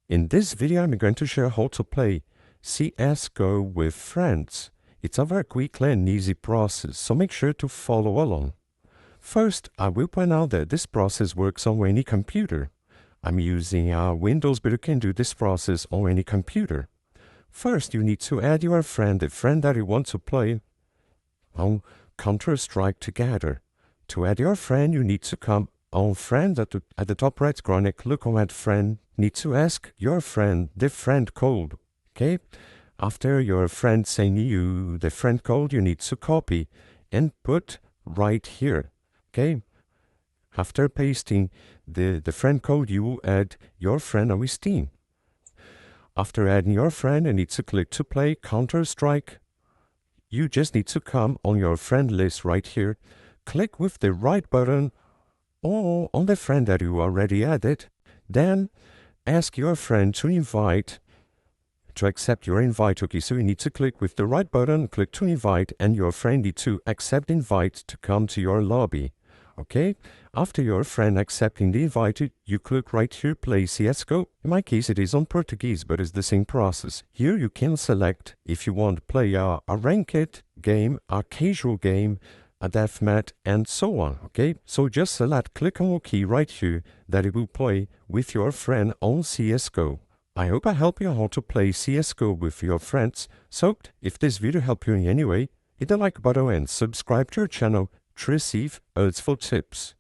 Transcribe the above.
In this video, I'm going to share how to play CSGO with friends. It's a very quick and easy process, so make sure to follow along. First, I will point out that this process works on any computer. I'm using Windows, but you can do this process on any computer. First, you need to add your friend, the friend that you want to play on Counter-Strike together. To add your friend, you need to come on friend at the top right corner, click on add friend. Need to ask your friend the friend code, okay? After your friend send you the friend code, you need to copy and put right here, okay? After pasting the friend code, you will add your friend on Steam. After adding your friend, you need to click to play Counter-Strike. You just need to come on your friend list right here, click with the right button or on the friend that you already added, then ask your friend to accept your invite. Okay, so you need to click with the right button, click to invite, and your friend needs to accept invite to come to your lobby. Okay, after your friend accepting the invite, you click right here, play CSGO. In my case, it is on Portuguese, but it's the same process. Here you can select if you want to play a ranked game, a casual game, a deathmatch, and so on, okay? So just select, click on OK right here, that it will play with your friend on CSGO. I hope I help you how to play CSGO with your friends. So, if this video helped you in any way, hit the like button and subscribe to our channel to receive useful tips.